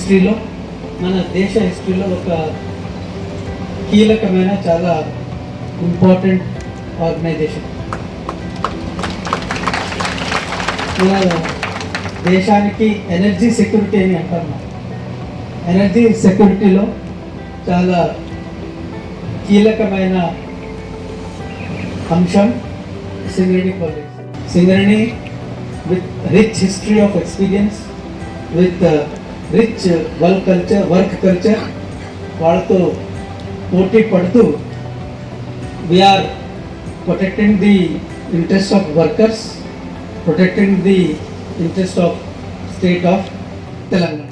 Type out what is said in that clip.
హిస్టరీలో, మన దేశ హిస్టరీలో ఒక కీలకమైన చాలా ఇంపార్టెంట్ ఆర్గనైజేషన్. మన దేశానికి ఎనర్జీ సెక్యూరిటీ అని అంటాం. ఎనర్జీ సెక్యూరిటీలో చాలా కీలకమైన అంశం Singareni project. Singareni with rich history of experience, with rich work culture, వాళ్ళతో పోటీ పడుతూ we are protecting the interest of workers, protecting the interest of state of Telangana.